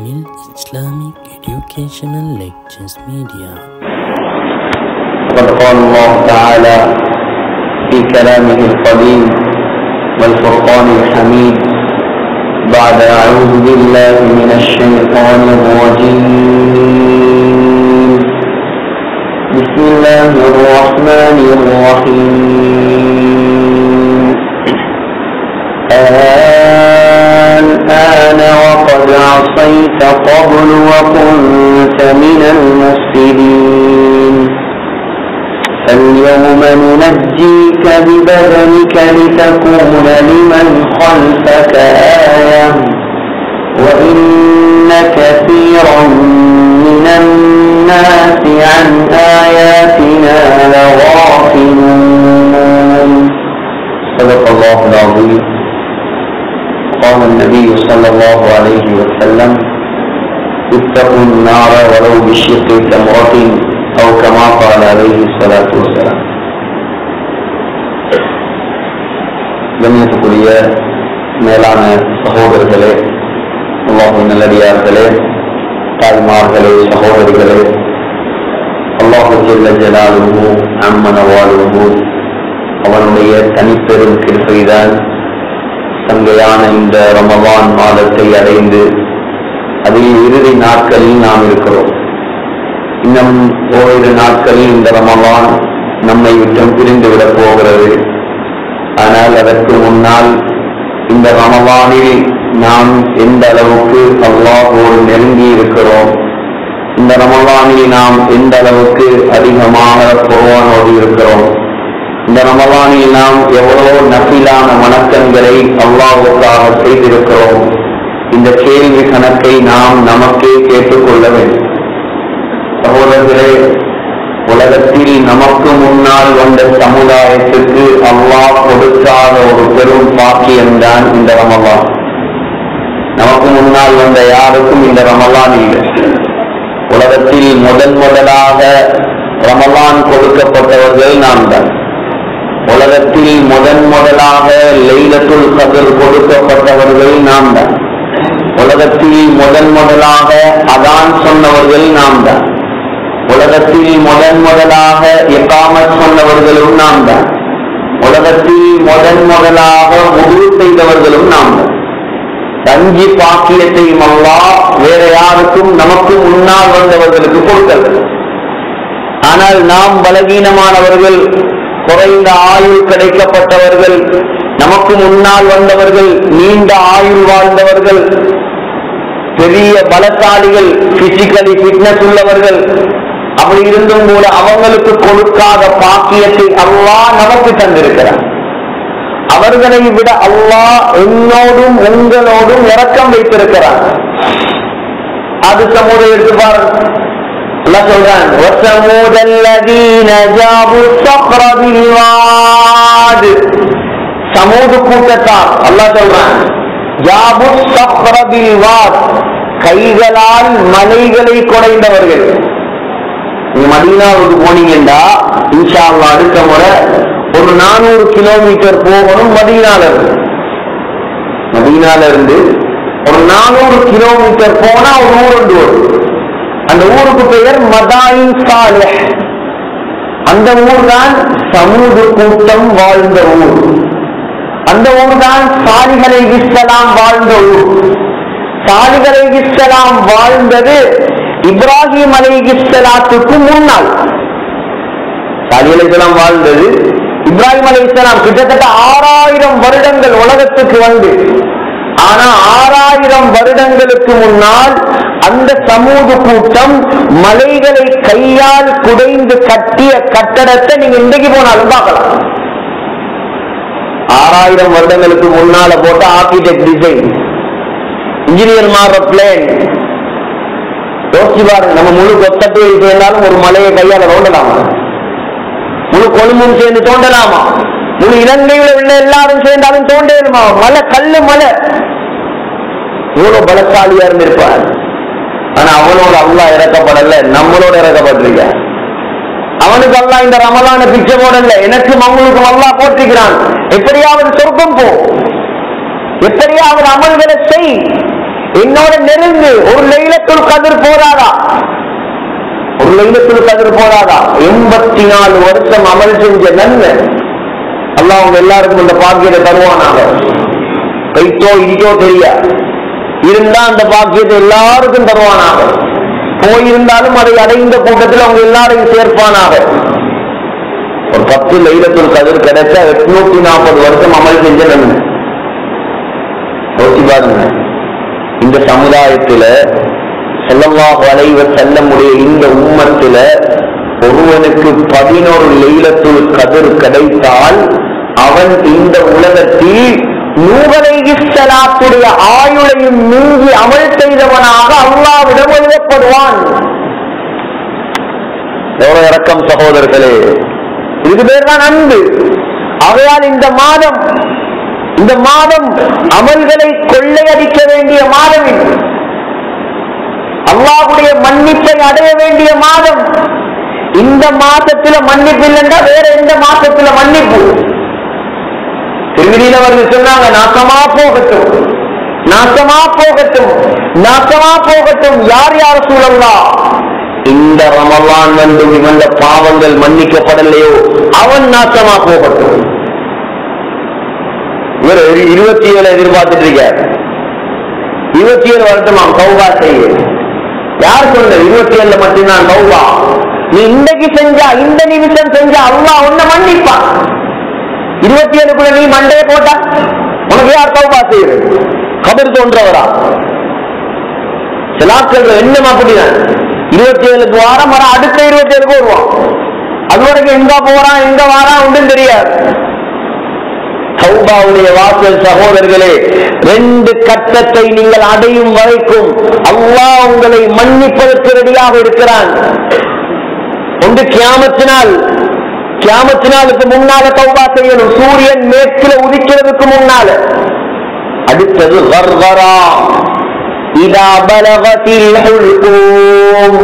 Tamil Islamic Educational Lectures Media. قد قال الله تعالى في كلامه القديم والفرقان الحميد بعد أعوذ بالله من الشيطان الرجيم بسم الله الرحمن الرحيم الآن وقد عصيت قبل وكنت من المفسدين فاليوم ننجيك ببدنك لتكون لمن خلفك آية وإن كثيرا من الناس عن آياتنا لغافلون. صدق الله العظيم. قال النبي صلى الله عليه وسلم اتقوا النار ولو بشق تمرة أو كما قال عليه الصلاة والسلام. கண்ணியத்துக்குரிய மேலான சகோதரர்களே, அல்லாஹ்வின் நல்லடியார்களே, தாய்மார்களே, சகோதரிகளே, அல்லாஹ் ஜல்ல ஜலாலுஹு அம்ம நவாலுஹு அவனுடைய தனிப்பெரும் கிருபைதான் சங்கையான இந்த ரமலான் மாதத்தை அடைந்து அதில் இறுதி நாட்களில் நாம் இருக்கிறோம். இன்னும் ஓரிரு நாட்களில் இந்த ரமலான் நம்மை விட்டும் பிரிந்துவிடப் போகிறது. ஆனால் அதற்கு முன்னால் இந்த ரமலானில் நாம் எந்த அளவுக்கு அல்லாஹ்வோடு நெருங்கி இருக்கிறோம், இந்த ரமலானில் நாம் எந்த அளவுக்கு அதிகமாக குர்ஆனோடு இருக்கிறோம், இந்த ரமலானில் நாம் எவ்வளவு நஃபிலான வணக்கங்களை அல்லாஹ்வுக்காக செய்திருக்கிறோம், இந்த கேள்வி கணக்கை நாம் நமக்கே கேட்டுக்கொள்ள வேண்டும். சகோதரர்களே, உலகத்தில் நமக்கு முன்னால் வந்த சமுதாயத்துக்கு அல்லாஹ் கொடுக்காத ஒரு பெரும் பாக்கியம்தான் இந்த ரமலான். நமக்கு முன்னால் வந்த யாருக்கும் இந்த ரமலான் இல்லை. உலகத்தில் முதலாக ரமலான் கொடுக்கப்பட்டவர்கள் நாம் தான். உலகத்தில் முதலாக லைலத்துல் கத்ர் கொடுக்கப்பட்டவர்கள் நாம் தான். உலகத்தில் முதலாக அதான் சொன்னவர்கள் நாம் தான். உலகத்தில் முதலாக இகாமத் சொன்னவர்களும் நாம் தான். உலகத்தில் முதலாக வுது செய்தவர்களும் நாம் தான். அஞ்சு பாக்கியத்தையும் அல்லாஹ் வேற யாருக்கும் நமக்கு முன்னால் வந்தவர்களுக்கு கொடுத்தது. ஆனால் நாம் பலகீனமானவர்கள், குறைந்த ஆயுள் கிடைக்கப்பட்டவர்கள், நமக்கு முன்னால் வந்தவர்கள் நீண்ட ஆயுள் வாழ்ந்தவர்கள், பெரிய பலசாலிகள், பிசிக்கலி ஃபிட்னஸ் உள்ளவர்கள், அப்படி இருந்தும் கூட அவங்களுக்கு கொடுக்காத பாக்கியத்தை அல்லாஹ் நமக்கு தந்திருக்கிறார். அவர்களை விட அல்லாஹ் என்னோடும் உங்களோடும் இரக்கம் வைத்திருக்கிறார். அது சமூகம் எடுத்து பாருங்க. அல்லாஹ் சொல்றான், وَثَمُودَ الَّذِينَ جَابُوا الصَّخْرَ بِالْوَادِ. சமூது கூட்டத்தார் அல்லாஹ் சொல்றான், ஜாபு ஸஃப்ர பில்வாத், கைகளால் மலைகளை குடைந்தவர்கள். நீங்க மதீனாவுக்கு போனீங்கன்னா இன்ஷா அல்லாஹ் அடுத்த முறை ஒரு 400 கிலோமீட்டர் போகணும். மதீனால இருந்து ஒரு 400 கிலோமீட்டர் போனா ஒரு ஊர் ஒன்று வரும். அந்த ஊருக்கு பெயர் மதாயின் சாலிஹ். அந்த ஊர் தான் சமூக கூட்டம் வாழ்ந்த ஊர். அந்த ஊர் தான் சாலிஹ் அலைஹிஸ்ஸலாம் வாழ்ந்த ஊர். சாலிஹ் அலைஹிஸ்ஸலாம் வாழ்ந்தது இப்ராஹிம் அலைஹிஸ்ஸலாத்துக்கு முன்னால். சாலிஹ் அலைஹிஸ்ஸலாம் வாழ்ந்தது இப்ராஹிம் அலைஹிஸ்ஸலாம் கிட்டத்தட்ட 6000 வருடங்கள் உலகத்துக்கு வந்து. ஆனா 6000 வருடங்களுக்கு முன்னால் அந்த சமூக கூட்டம் மலைகளை கையால் குடைந்து கட்டிய கட்டடத்தை நீங்க இன்றைக்கு போனாலும் பார்க்கலாம். 6000 வருடங்களுக்கு முன்னால போட்ட ஆர்கிடெக்ட் டிசைன், இன்ஜினியர் மாற பிளான் யோசிச்சு பாருங்க. நம்ம முழு கொத்தட்டையில் சேர்ந்தாலும் ஒரு மலையை கையால தோண்டலாமா? முழு கொழும்பும் சேர்ந்து தோண்டலாமா? முழு இலங்கையில உள்ள எல்லாரும் சேர்ந்தாலும் தோண்டேருமா? மலை கல்லு மலை. இவ்வளவு பலசாலியா இருந்திருப்பார். ஆனா அவனோட அல்லாஹ் இறக்கப்படல, நம்மளோட இறக்கப்பட்டிருக்க. அவனுக்கு அல்லாஹ் இந்த ரமலான பிச்சை போடல, எனக்கும் அவங்களுக்கும் அல்லாஹ் போட்டிருக்கிறான். எப்படியாவது சொர்க்கம் போ, எப்படியாவது அமல்களை செய், என்னோட நெருங்கு. ஒரு லைலத்துல் கத்ர் போதாதா? ஒரு லைலத்துல் கத்ர் போதாதா? 84 வருஷம் அமல் செஞ்ச நன்மை அல்லாஹ் அவங்க எல்லாருக்கும் இந்த பாக்கியத்தை தருவானாக. வைத்தோ இருக்கோ தெரியா இருந்தா அந்த பாக்கியத்தை எல்லாருக்கும் தருவானாக. போயிருந்தாலும் அதை அடைந்த கூட்டத்தில் அவங்க எல்லாரையும் சேர்ப்பானாக. ஒரு 10 லைலத்துல் கத்ர் கிடைச்சா 840 வருஷம் அமல் செஞ்ச நன்மை. யோசிச்சு பாருங்க. இந்த சமுதாயத்தில ஸல்லல்லாஹு அலைஹி வஸல்லமுடைய இந்த உம்மத்தில ஒருவனுக்கு 11 லைலத்துல் கத்ர் கிடைத்தால் அவன் இந்த உலகத்தில் நூஹ் அலைஹிஸ்ஸலாத்துடைய ஆயுளையும் மீறி அமல் செய்தவனாக அல்லாஹ்விடம் எழுதப்படுவான். எவ்வளவு இரக்கம் சகோதரர்களே! இதுக்கு பேர் தான் அன்பு. ஆகையால் இந்த மாதம் அமல்களை கொள்ளையடிக்க வேண்டிய மாதம், அல்லாஹ்வுடைய மன்னிப்பை அடைய வேண்டிய மாதம். இந்த மாசத்துல மன்னிப்பு இல்லைன்னா வேற எந்த மாசத்துல மன்னிப்பு? திருவிழியில் அவர்கள் சொன்னாங்க, நாசமா போகட்டும், நாசமா போகட்டும், நாசமா போகட்டும். யார் யார் சூழல்லா? இந்த ரமலான் வந்து இவந்த பாவங்கள் மன்னிக்கப்படலையோ அவன் நாசமா போகட்டும். இவர் 27 எதிர்பார்த்துட்டு இருக்கார். 27 வருஷமாம் தௌபா செய்ய. யார் சொன்ன 27 மட்டும்தான் தௌபா? நீ இன்றைக்கு செஞ்சா, இந்த நிமிஷம் செஞ்சா அல்லாஹ் உன்னை மன்னிப்பான். 27க்குள்ள நீ மண்டையை போட்டா உனக்கு யார் தௌபா செய்யுது? கபர் தோன்றவரா? சிலாக்கள் என்னமா அப்படிதான் 27க்கு வாரம் வர அடுத்த 27க்கு வருவான். அது வரைக்கும் எங்க போறான் எங்க வாரான் ஒன்றும் தெரியாது. தௌபாவுடைய வாசல் சகோதரர்களே, 2 கட்டத்தை நீங்கள் அடையும் வரைக்கும் அல்லாஹ் உங்களை மன்னிப்பதற்கு ரெடியாக இருக்கிறான். ஒன்று கியாமத்தினாலுக்கு முன்னால தௌபா செய்யணும், சூரியன் மேற்கில உதிக்கிறதுக்கு முன்னால. அடுத்தது வர்வரா இதா பலகத்தில் ஹுல்கூம்,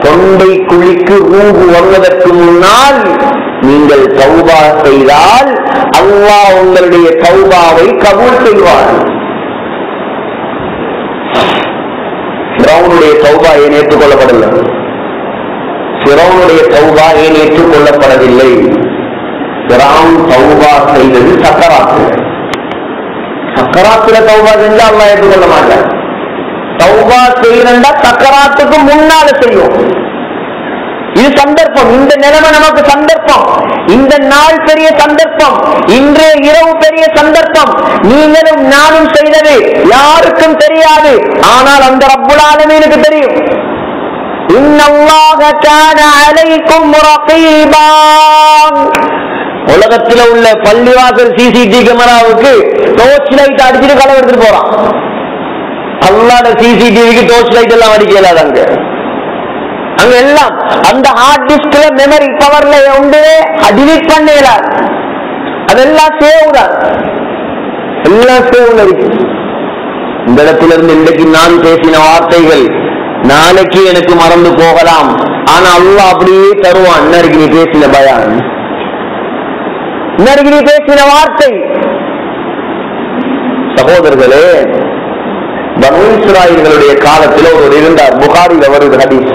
தொண்டை குழிக்கு ரூஹு வருவதற்கு முன்னால் நீங்கள் தௌபா செய்தால் அல்லாஹ் உங்களுடைய தௌபாவை கபூல் செய்வார். ஃபிரௌனுடைய தௌபா ஏன் ஏற்றுக்கொள்ளப்படவில்லை? ஃபிரௌனுடைய தௌபா ஏன் ஏற்றுக்கொள்ளப்படவில்லை? ஃபிரௌன் தௌபா செய்தது சக்கராத்துல தௌபா செஞ்சா அல்லாஹ் ஏற்றுக்கொள்ள மாட்டார். தௌபா செய்யறா சக்கராத்துக்கு முன்னால செய்யும். இது சந்தர்ப்பம். இந்த நிலைமை நமக்கு சந்தர்ப்பம். இந்த நாள் பெரிய சந்தர்ப்பம். இன்றைய இரவு பெரிய சந்தர்ப்பம். நீங்களும் நானும் செய்தது யாருக்கும் தெரியாது, ஆனால் அந்த ரப்புல் ஆலமீனுக்கு தெரியும். இன்னல்லாஹ கான அலைக்கும் ரகீபா. உலகத்தில் உள்ள பள்ளிவாசல் சிசிடிவி கேமராவுக்கு டோர்ச் லைட் அடிச்சுட்டு களை எடுத்துட்டு போறான். அல்லாஹ்ட சிசிடிவிக்கு டோர்ச் லைட் எல்லாம் அடிக்கலாது. அங்க எல்லாம் அந்த ஹார்ட் டிஸ்க்ல மெமரி பவர்ல உண்டு, டிலீட் பண்ணலாம். அதெல்லாம் சேவ் தான், எல்லாம் சேவ்ல இருக்கு. இந்த இடத்துல இருந்து இன்றைக்கு நான் பேசின வார்த்தைகள் நாளைக்கு எனக்கு மறந்து போகலாம், ஆனா அல்லாஹ் அப்படியே தருவான். இன்னைக்கு நீ பேசின பயான், இன்னைக்கு நீ பேசின வார்த்தை. சகோதரர்களே, பனூ இஸ்ராயீல்களுடைய காலத்தில் ஒரு இருந்தார், புகாரில வருது ஹதீஸ்.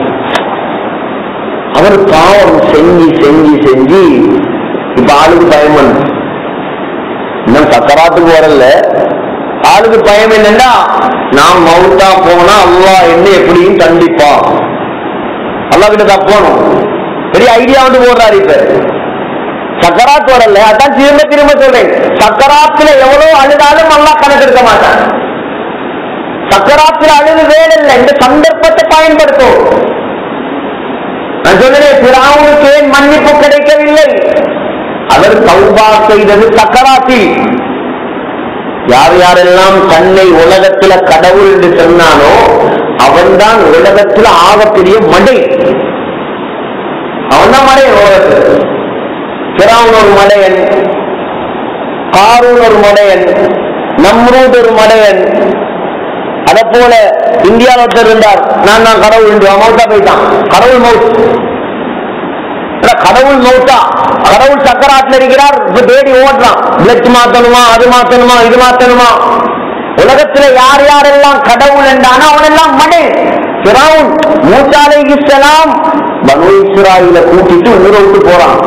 அவர் பாவம் செஞ்சு இப்ப ஆளுக்கு பயம், இன்னும் சக்கராத்துக்கு வரல, ஆளுக்கு பயம் என்னன்னா நாம் மௌத்தா போனா அல்லாஹ் என்ன எப்படியும் கண்டிப்பான், அல்லாஹ் கிட்ட தான் போனோம். பெரிய ஐடியா வந்து போடுறாரு. இப்ப சக்கராத் வரல, அதான் திரும்ப சொல்றேன், சக்கராத்துல எவ்வளவு அழுதாலும் அல்லாஹ் கணக்கெடுக்க மாட்டான். சக்கராத்துல அழுது வேலை இல்லை, இந்த சந்தர்ப்பத்தை பயன்படுத்தும். நான் சொன்னேன், ஃபிரௌனுக்கு ஏன் மன்னிப்பு கிடைக்கவில்லை? அவர் தௌபா செய்தது சக்கராத்தில். யார் யாரெல்லாம் தன்னை உலகத்துல கடவுள் என்று சொன்னானோ அவன்தான் உலகத்துல ஆகப்பெரிய மடை. அவன்தான் மடை உலகத்தில். ஃபிரௌன் ஒரு மடையன், காரூன் ஒரு மடையன், நம்ரூத் ஒரு மடையன். அத போல இந்தியாவில் ஒருத்தர் இருந்தார், நான் தான் கடவுள் என்று மௌத்தா போயிட்டான். கடவுள் மௌத்தா, கடவுள் சக்கராத்துல இருக்கிறார். இப்ப தேடி ஓட்டுறான், பிளட் மாத்தணுமா, அது மாத்தணுமா, இது மாத்தணுமா. உலகத்துல யார் யாரெல்லாம் கடவுள் என்றானோ அவனெல்லாம் மடை. ஃபிரௌன் மூசா அலைஹிஸ்ஸலாம் பனு இஸ்ராயீல கூட்டிட்டு ஊரை விட்டு போறான்.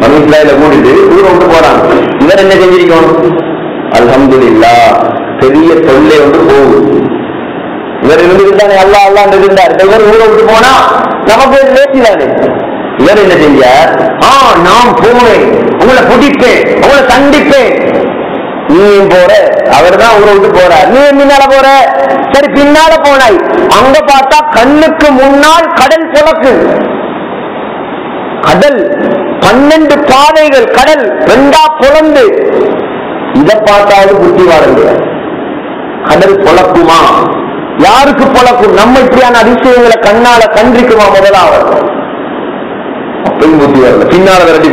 பனு இஸ்ராயீல கூட்டிட்டு ஊரை விட்டு போறான். இவர் என்ன செஞ்சிருக்கணும்? அல்ஹம்துலில்லாஹ், பெரிய தொல்லை ஒன்று போகுது. இவர் இருந்துதானே அல்லா அல்லான்னு இருந்தார். இவர் ஊரை விட்டு போனா நமக்கு லேசிதானே. இவர் என்ன செஞ்சார்? நான் போவேன், உங்களை பிடிப்பேன், உங்களை கண்டிப்பேன். நீயும் போற, அவர் தான் ஊரை விட்டு போறார். நீ முன்னால போற, சரி பின்னால போனாய். அங்க பார்த்தா கண்ணுக்கு முன்னால் கடல் புலக்கு. கடல் 12 பாதைகள், கடல் 2ஆ புலந்து. இதை பார்த்தாவது புத்தி வாழங்க. கடல் புலக்குமா? யாருக்கு புலக்கும்? நம்ம இப்படியான அதிசயங்களை கண்ணால கண்டிக்குமா? முதலாவது அப்பயும் புத்தி வரல. பின்னால விரட்டி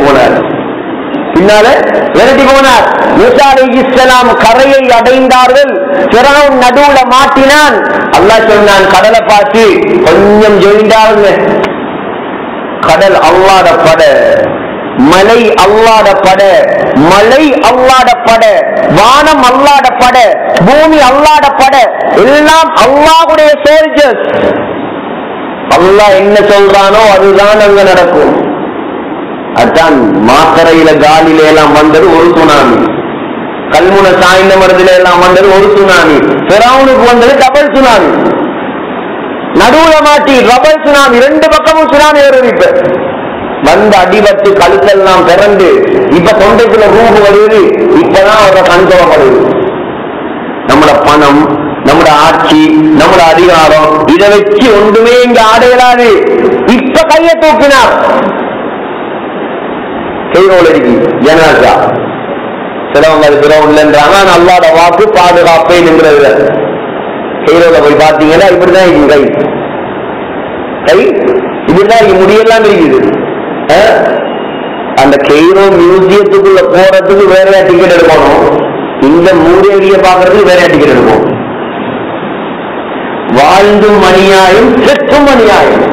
போனார். மூசா அலைஹிஸ்ஸலாம் கரையை அடைந்தார்கள். ஃபிரௌன் நடுவுல மாட்டினான். அல்லாஹ் சொன்னான் கடலை பார்த்து, கொஞ்சம் ஜெயிண்டாருங்க. கடல் அல்லாஹ்ட பட, மலை அல்லாஹ்ட பட, மலை அல்லாஹ்ட பட, வானம் அல்லாஹ்ட பட, பூமி அல்லாஹ்ட பட, எல்லாம் அல்லாஹ்வுடைய சோல்ஜர்ஸ். அல்லாஹ் என்ன சொல்றானோ அதுதான் அங்க நடக்கும். அதான் மாக்கரையில காலில எல்லாம் வந்தது ஒரு சுனாமி, கல்முனை சாய்ந்த மரத்தில எல்லாம் வந்தது ஒரு சுனாமி, ஃபிரௌனுக்கு வந்தது டபுள் சுனாமி. நடுவுல மாட்டி டபுள் சுனாமி, 2 பக்கமும் சுனாமி வருது. இப்ப வந்து அடிபட்டு கழுத்தெல்லாம் பிறந்து இப்ப தொண்டைக்குள்ள ரூபு வருது. இப்பதான் அவரை கண்கொள்ளப்படுது. நம்மளோட பணம், நம்மளோட ஆட்சி, நம்மளோட அதிகாரம், இதை வச்சு ஒன்றுமே இங்க ஆடையலாது. இப்ப கையை தூக்கினார். ஜனாசா சிலவங்க இல்லைன்றாங்க. அல்லாஹ்வோட வாக்கு பாதுகாப்பேன் என்கிறது. கைரோல போய் பார்த்தீங்கன்னா இப்படிதான் இருக்கு. கை இப்படிதான் இருக்கு, முடியெல்லாம் இருக்குது. அந்த கெய்ரோ மியூசியத்துக்குள்ள போறதுக்கு வேறையா டிக்கெட் எடுக்கணும். இந்த மூதேவிய பாக்குறதுக்கு வேறையா டிக்கெட் எடுக்கணும். வாழ்ந்தும் அநியாயம், செத்தும் அநியாயம்.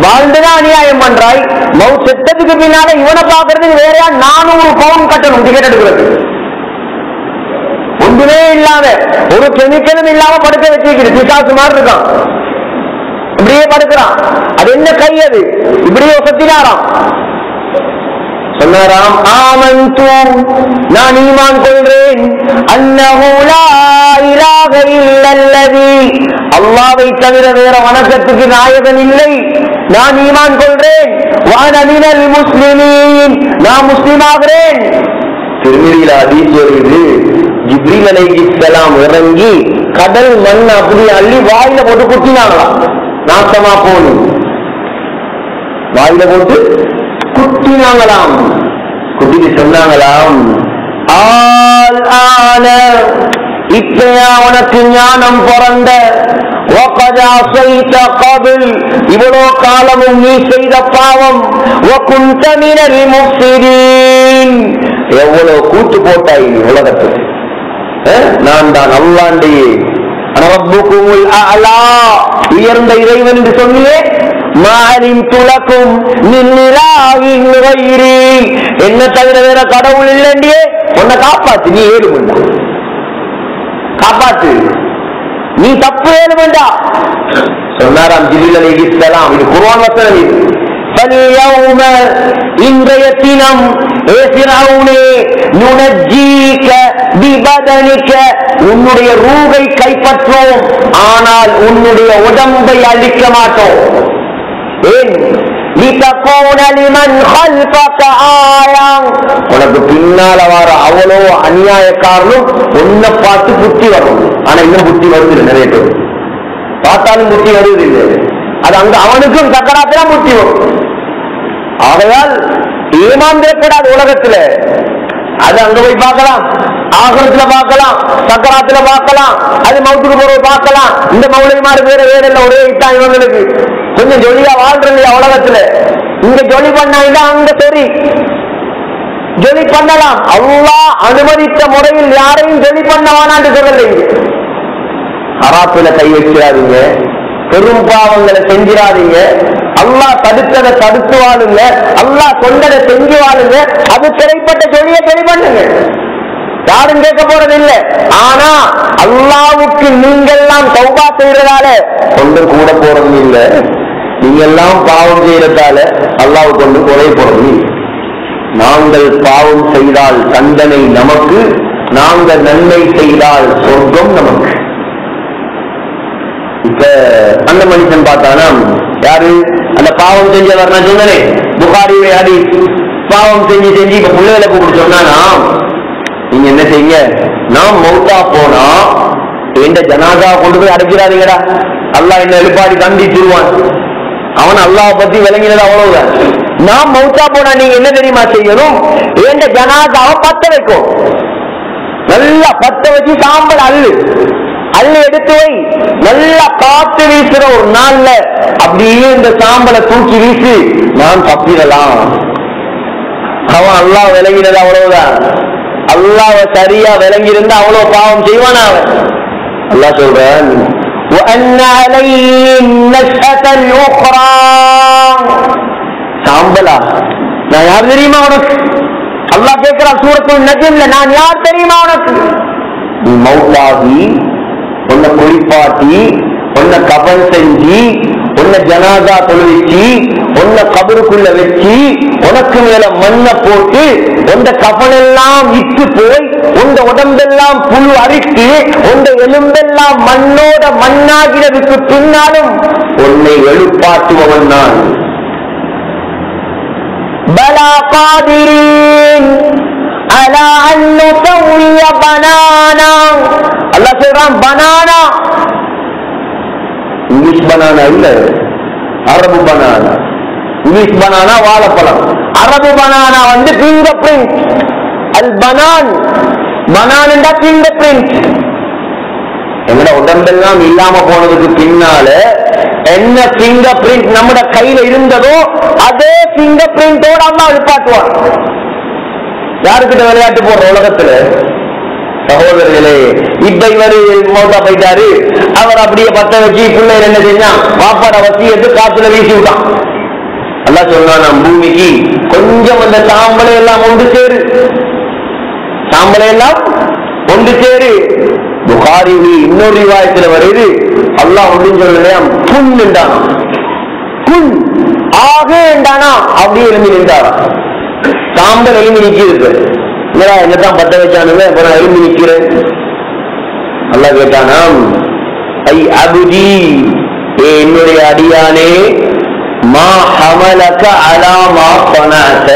வாழ்ந்துதான் அநியாயம் பண்றாய், செத்ததுக்கு பின்னால இவனை பாக்குறதுக்கு வேறையா 400 பவுன் கட்டணும் டிக்கெட் எடுக்கிறது. ஒன்றுமே இல்லாம, ஒரு கெமிக்கலும் இல்லாம படுக்க வச்சிருக்கிறது. பிசாசு மாதிரி இருக்கான், இப்படியே படுக்கிறான். அது என்ன கை? அது இப்படியே சத்தினாராம். சொன்னாராம், ஆமன்து, நான் ஈமான் கொள்றேன், அன்னஹு லா இலாஹ இல்லல்லதி, அல்லாஹ்வை தவிர வேற வணக்கத்துக்கு நாயகன் இல்லை, நான் ஈமான் கொள்றேன். வஅன மினல் முஸ்லிமீன், நான் முஸ்லிமாகிறேன். திருமதியில ஹதீஸ் வருது, ஜிப்ரீல் அலைஹிஸ்ஸலாம் இறங்கி கடல் மண் அப்படி அள்ளி வாயில போட்டு குட்டினாங்களாம். நாசமா போனும் வாயில போட்டு குட்டினாங்களாம். குட்டிட்டு சொன்னாங்களாம், ஆல் ஆன, இப்பயா உனக்கு ஞானம் பிறந்த, இவ்வளோ காலமும் நீ செய்த பாவம், எவ்வளவு கூட்டு போட்டாய் உலகத்துக்கு. நான் தான் அல்லாண்டியே உயர்ந்த இறைவன் என்று சொன்னியே, என்ன தவிர வேற கடவுள் இல்லையே, உன்னை காப்பாத்து, நீ ஏழு வேண்டா, காப்பாத்து, நீ தப்பு ஏழு வேண்டா சொன்னாராம் ஜிப்ரீல் அலைஹிஸ்ஸலாம். இது குர்ஆன் வசனம். இது இன்றைய தினம் உன்னுடைய ரூகை கைப்பற்றோம், ஆனால் உன்னுடைய உடம்பை அழிக்க மாட்டோம். ஏன்? உனக்கு பின்னால வர அவ்வளோ அநியாயக்காரனும் உன்னை பார்த்து புத்தி வரும். ஆனா இன்னும் புத்தி வருது நிறைய பேர் பார்த்தாலும் புத்தி வருவதில்லை. அது அங்க அவனுக்கும் சக்கராத்திரம் புத்தி வரும். ஆகையால் ஏமாந்திரப்படாது உலகத்துல. அது அங்க போய் பார்க்கலாம், ஆகரத்துல பார்க்கலாம், சக்கராத்துல பார்க்கலாம், அது மவுத்துக்கு போற பார்க்கலாம். இந்த மௌலிமாறு வேற வேற இல்ல, ஒரே இதான் இவங்களுக்கு. கொஞ்சம் ஜொலியா வாழ்றது உலகத்துல. இங்க ஜொலி பண்ணா அங்க சரி ஜொலி பண்ணலாம். அல்லாஹ் அனுமதித்த முறையில் யாரையும் ஜொலி பண்ண வேணான்னு சொல்லலை. ஹராத்துல கை வைக்கிறாதீங்க, பெரும் பாவங்களை செஞ்சிடாதீங்க, அல்லாஹ் தடுத்ததை தடுத்து வாழுங்க, அல்லாஹ் சொன்னதை செஞ்சு வாழுங்க. அது திரைப்பட்ட ஜொலியை சரி பண்ணுங்க. யாரும் கேட்க போறது இல்லை. ஆனா அல்லாவுக்கு நீங்கெல்லாம் தௌபா செய்யறதால ஒன்றும் கூட போறது இல்லை. நீங்க எல்லாம் பாவம் செய்யறதால அல்லாவுக்கு கொண்டு குறை போறது. நாங்கள் பாவம் செய்தால் தண்டனை நமக்கு, நாங்கள் நன்மை செய்தால் சொர்க்கம் நமக்கு. இப்ப அந்த மனுஷன் பார்த்தானா யாரு அந்த பாவம் செஞ்சவர்? நான் சொன்னே புகாரியுடைய ஹதீஸ். பாவம் செஞ்சு செஞ்சு இப்ப பிள்ளைகளை கூப்பிட்டு சொன்னானா, நீங்க என்ன செய்யுங்க, நான் மௌத்தா போனா எந்த ஜனாதா கொண்டு போய் அடைக்கிறாதீங்கடா, அல்லாஹ் என்ன எழுப்பாடி தண்டிச்சிருவான். அவன் அல்லாஹ் பத்தி விளங்கினது அவ்வளவுதான். நான் மௌத்தா போனா நீங்க என்ன தெரியுமா செய்யணும், எந்த ஜனாதாவை பத்த வைக்கும். நல்லா பத்த வச்சு சாம்பல் அள்ளு எடுத்து வை. நல்லா காத்து வீசுற ஒரு நாள்ல அப்படியே இந்த சாம்பலை தூக்கி வீசி நான் தப்பிடலாம். அவன் அல்லாஹ் விளங்கினது அவ்வளவுதான். அல்லாஹ் சரியா விளங்கி இருந்தா அவ்வளவு பாவம் செய்வான் அவன். அல்லாஹ் சொல்றான், சாம்பலா நான் யார் தெரியுமா உனக்கு? அல்லாஹ் கேட்கிறான் சூரத்துல் நஜ்ம்ல, நான் யார் தெரியுமா உனக்கு? நீ மௌத்தாகி உன்னை குளிப்பாட்டி உன்னை கபன் செஞ்சு உன்னை ஜனாதா தொழுவிச்சு உன்னை கபருக்குள்ள வச்சு உனக்கு மேல மண்ணை போட்டு உந்த கபனெல்லாம் இட்டு போய் உந்த உடம்பெல்லாம் புழு அரித்து உந்த எலும்பெல்லாம் மண்ணோட மண்ணாகிறதுக்கு பின்னாலும் உன்னை எழுப்பாட்டுபவன் நான். பலா காதிரீன் அலா அன் நுஸவ்விய பனானா. அல்லாஹ் சொல்றான் பனானா, இங்கிலீஷ் பனானா இல்ல, அரபு பனானா. இங்கிலீஷ் பனானா வாழைப்பழம், அரபு பனானா வந்து பிங்கர் பிரிண்ட். அல் பனான், பனான் என்றா பிங்கர் பிரிண்ட். எங்கட உடம்பெல்லாம் இல்லாம போனதுக்கு பின்னால என்ன பிங்கர் பிரிண்ட் நம்மட கையில இருந்ததோ அதே பிங்கர் பிரிண்டோட அம்மா எழுப்பாட்டுவான். யாருக்கிட்ட விளையாட்டு போற உலகத்துல சகோதரர்களே, இப்ப இவரு மௌத்தா போயிட்டாரு, அவர் அப்படியே பத்த வச்சு பிள்ளைகள் என்ன செஞ்சான், வாப்பாட வசியத்து காத்துல வீசி விட்டான். அல்லாஹ் சொன்னான், பூமிக்கு கொஞ்சம் அந்த சாம்பலை எல்லாம் ஒன்று சேரு, சாம்பலை எல்லாம் ஒன்று சேரு. புகாரியுடைய இன்னொரு ரிவாயத்துல வருது, அல்லாஹ் ஒன்றும் சொல்லலையா, புண் என்றானா, புண் ஆக என்றானா, அப்படியே எழுந்து நின்றாரா. சாம்பல் எழுந்து நிக்கிறது, என்னதான் பத்த வச்சானுங்க, இப்ப நான் எழுந்து நிக்கிறேன். அல்லாஹ் கேட்டானாம், ஐ அபுதி, என்னுடைய அடியானே, மா ஹமலக அலா மா ஸனஅத,